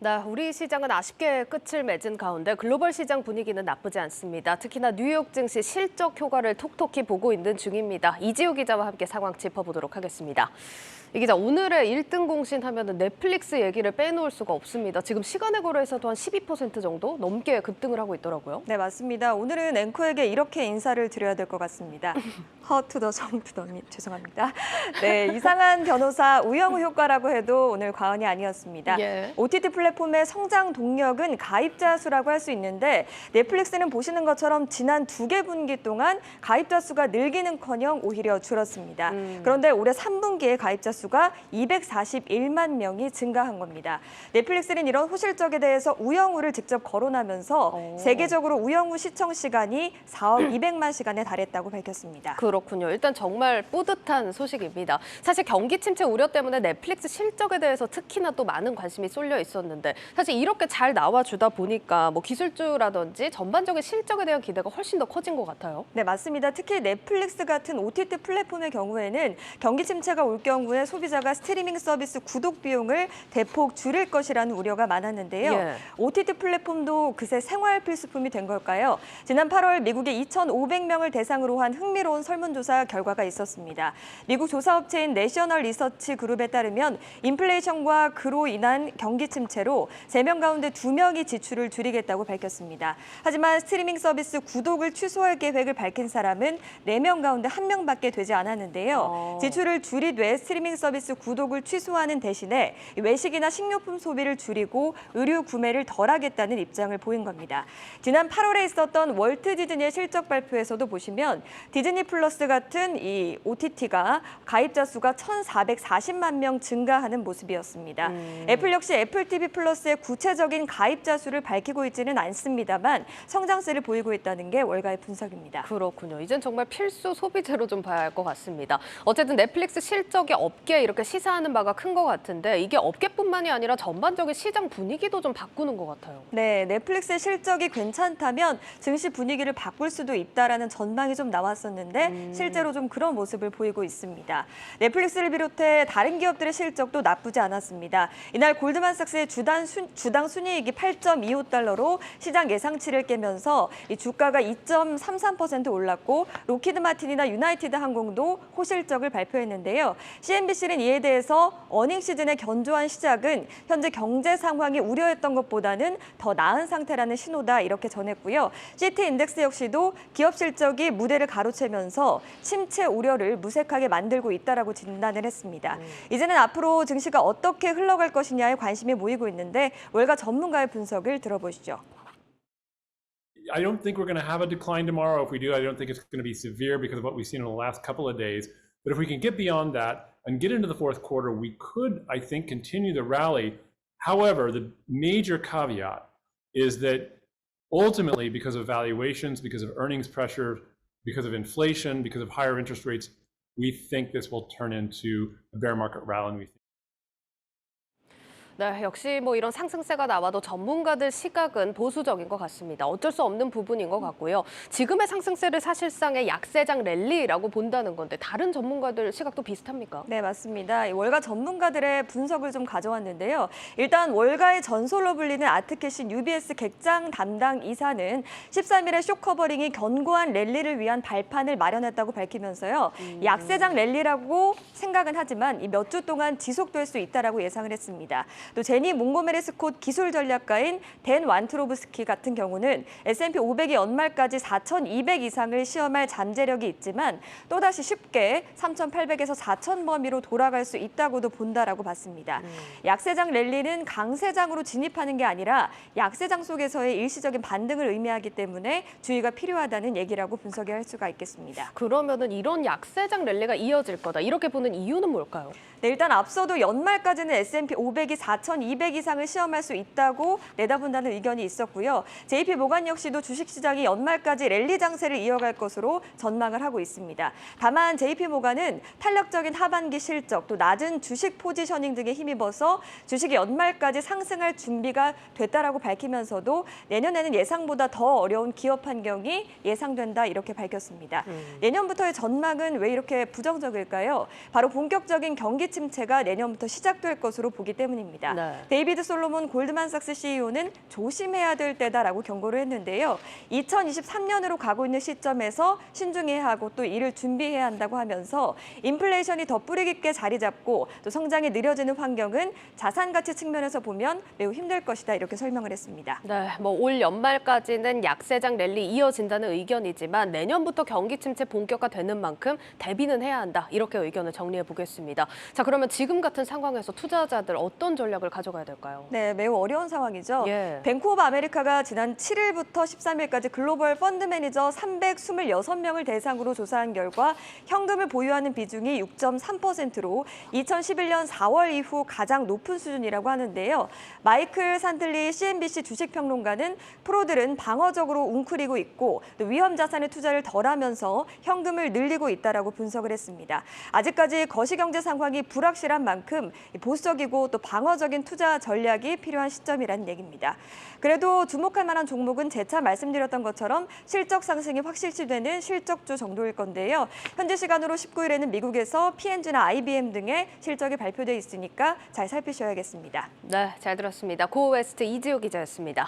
네, 우리 시장은 아쉽게 끝을 맺은 가운데 글로벌 시장 분위기는 나쁘지 않습니다. 특히나 뉴욕 증시 실적 효과를 톡톡히 보고 있는 중입니다. 이지우 기자와 함께 상황 짚어보도록 하겠습니다. 이 기자, 오늘의 1등 공신 하면은 넷플릭스 얘기를 빼놓을 수가 없습니다. 지금 시간의 거래에서도 한 12% 정도 넘게 급등을 하고 있더라고요. 네, 맞습니다. 오늘은 앵커에게 이렇게 인사를 드려야 될 것 같습니다. 허투더 정투더님, 죄송합니다. 네, 이상한 변호사 우영우 효과라고 해도 오늘 과언이 아니었습니다. 예. OTT 플랫폼의 성장 동력은 가입자 수라고 할 수 있는데 넷플릭스는 보시는 것처럼 지난 2개 분기 동안 가입자 수가 늘기는커녕 오히려 줄었습니다. 그런데 올해 3분기에 가입자 수가 241만 명이 증가한 겁니다. 넷플릭스는 이런 호실적에 대해서 우영우를 직접 거론하면서 세계적으로 우영우 시청 시간이 4억 200만 시간에 달했다고 밝혔습니다. 그렇군요. 일단 정말 뿌듯한 소식입니다. 사실 경기 침체 우려 때문에 넷플릭스 실적에 대해서 특히나 또 많은 관심이 쏠려 있었는데 사실 이렇게 잘 나와주다 보니까 뭐 기술주라든지 전반적인 실적에 대한 기대가 훨씬 더 커진 것 같아요. 네, 맞습니다. 특히 넷플릭스 같은 OTT 플랫폼의 경우에는 경기 침체가 올 경우에 소비자가 스트리밍 서비스 구독 비용을 대폭 줄일 것이라는 우려가 많았는데요. 예. OTT 플랫폼도 그새 생활 필수품이 된 걸까요? 지난 8월 미국의 2,500명을 대상으로 한 흥미로운 설문조사 결과가 있었습니다. 미국 조사업체인 내셔널 리서치 그룹에 따르면 인플레이션과 그로 인한 경기 침체로 3명 가운데 2명이 지출을 줄이겠다고 밝혔습니다. 하지만 스트리밍 서비스 구독을 취소할 계획을 밝힌 사람은 4명 가운데 1명밖에 되지 않았는데요. 지출을 줄이되 스트리밍 서비스 구독을 취소하는 대신에 외식이나 식료품 소비를 줄이고 의류 구매를 덜 하겠다는 입장을 보인 겁니다. 지난 8월에 있었던 월트 디즈니의 실적 발표에서도 보시면 디즈니 플러스 같은 이 OTT가 가입자 수가 1,440만 명 증가하는 모습이었습니다. 애플 역시 애플 TV 플러스의 구체적인 가입자 수를 밝히고 있지는 않습니다만 성장세를 보이고 있다는 게 월가의 분석입니다. 그렇군요. 이젠 정말 필수 소비재로 좀 봐야 할 것 같습니다. 어쨌든 넷플릭스 실적이 업계에 이렇게 시사하는 바가 큰 것 같은데 이게 업계뿐만이 아니라 전반적인 시장 분위기도 좀 바꾸는 것 같아요. 네, 넷플릭스의 실적이 괜찮다면 증시 분위기를 바꿀 수도 있다라는 전망이 좀 나왔었는데 실제로 좀 그런 모습을 보이고 있습니다. 넷플릭스를 비롯해 다른 기업들의 실적도 나쁘지 않았습니다. 이날 골드만삭스의 주당 순이익이 8.25달러로 시장 예상치를 깨면서 이 주가가 2.33% 올랐고 로키드 마틴이나 유나이티드 항공도 호실적을 발표했는데요. CNBC는 이에 대해서 어닝 시즌의 견조한 시작은 현재 경제 상황이 우려했던 것보다는 더 나은 상태라는 신호다 이렇게 전했고요. 시티 인덱스 역시도 기업 실적이 무대를 가로채면서 침체 우려를 무색하게 만들고 있다라고 진단을 했습니다. 이제는 앞으로 증시가 어떻게 흘러갈 것이냐에 관심이 모이고 있는데 월가 전문가의 분석을 들어보시죠. I don't think we're going to have a decline tomorrow. If we do, I don't think it's going to be severe because of what we've seen in the last couple of days. But if we can get beyond that and get into the fourth quarter, we could, I think, continue the rally. However, the major caveat is that ultimately, because of valuations, because of earnings pressure, because of inflation, because of higher interest rates, we think this will turn into a bear market rally. And we think 네, 역시 뭐 이런 상승세가 나와도 전문가들 시각은 보수적인 것 같습니다. 어쩔 수 없는 부분인 것 같고요. 지금의 상승세를 사실상의 약세장 랠리라고 본다는 건데 다른 전문가들 시각도 비슷합니까? 네, 맞습니다. 월가 전문가들의 분석을 좀 가져왔는데요. 일단 월가의 전설로 불리는 아트캐신 UBS 객장 담당 이사는 13일에 쇼커버링이 견고한 랠리를 위한 발판을 마련했다고 밝히면서요. 약세장 랠리라고 생각은 하지만 몇 주 동안 지속될 수 있다라고 예상을 했습니다. 또 제니 몽고메리 스콧 기술 전략가인 댄 완트로브스키 같은 경우는 S&P 500이 연말까지 4,200 이상을 시험할 잠재력이 있지만 또다시 쉽게 3,800에서 4,000 범위로 돌아갈 수 있다고도 본다라고 봤습니다. 약세장 랠리는 강세장으로 진입하는 게 아니라 약세장 속에서의 일시적인 반등을 의미하기 때문에 주의가 필요하다는 얘기라고 분석을 할 수가 있겠습니다. 그러면은 이런 약세장 랠리가 이어질 거다. 이렇게 보는 이유는 뭘까요? 네, 일단 앞서도 연말까지는 S&P 500이 4,200 이상을 시험할 수 있다고 내다본다는 의견이 있었고요. JP 모간 역시도 주식시장이 연말까지 랠리 장세를 이어갈 것으로 전망을 하고 있습니다. 다만 JP 모간은 탄력적인 하반기 실적, 또 낮은 주식 포지셔닝 등에 힘입어서 주식이 연말까지 상승할 준비가 됐다라고 밝히면서도 내년에는 예상보다 더 어려운 기업 환경이 예상된다 이렇게 밝혔습니다. 내년부터의 전망은 왜 이렇게 부정적일까요? 바로 본격적인 경기 침체가 내년부터 시작될 것으로 보기 때문입니다. 있습니다. 네. 데이비드 솔로몬 골드만삭스 CEO는 조심해야 될 때다라고 경고를 했는데요. 2023년으로 가고 있는 시점에서 신중해야 하고 또 이를 준비해야 한다고 하면서 인플레이션이 더 뿌리 깊게 자리 잡고 또 성장이 느려지는 환경은 자산 가치 측면에서 보면 매우 힘들 것이다 이렇게 설명을 했습니다. 네, 올 연말까지는 약세장 랠리 이어진다는 의견이지만 내년부터 경기 침체 본격화되는 만큼 대비는 해야 한다. 이렇게 의견을 정리해 보겠습니다. 자, 그러면 지금 같은 상황에서 투자자들 어떤 전략을 가져가야 될까요? 네, 매우 어려운 상황이죠. 예. 뱅크 오브 아메리카가 지난 7일부터 13일까지 글로벌 펀드 매니저 326명을 대상으로 조사한 결과 현금을 보유하는 비중이 6.3%로 2011년 4월 이후 가장 높은 수준이라고 하는데요. 마이클 산틀리 CNBC 주식평론가는 프로들은 방어적으로 웅크리고 있고 또 위험 자산에 투자를 덜하면서 현금을 늘리고 있다라고 분석을 했습니다. 아직까지 거시경제 상황이 불확실한 만큼 보수적이고 또 방어적인 투자 전략이 필요한 시점이라는 얘기입니다. 그래도 주목할 만한 종목은 재차 말씀드렸던 것처럼 실적 상승이 확실시되는 실적주 정도일 건데요. 현지 시간으로 19일에는 미국에서 P&G나 IBM 등의 실적이 발표돼 있으니까 잘 살피셔야겠습니다. 네, 잘 들었습니다. 고웨스트 이지우 기자였습니다.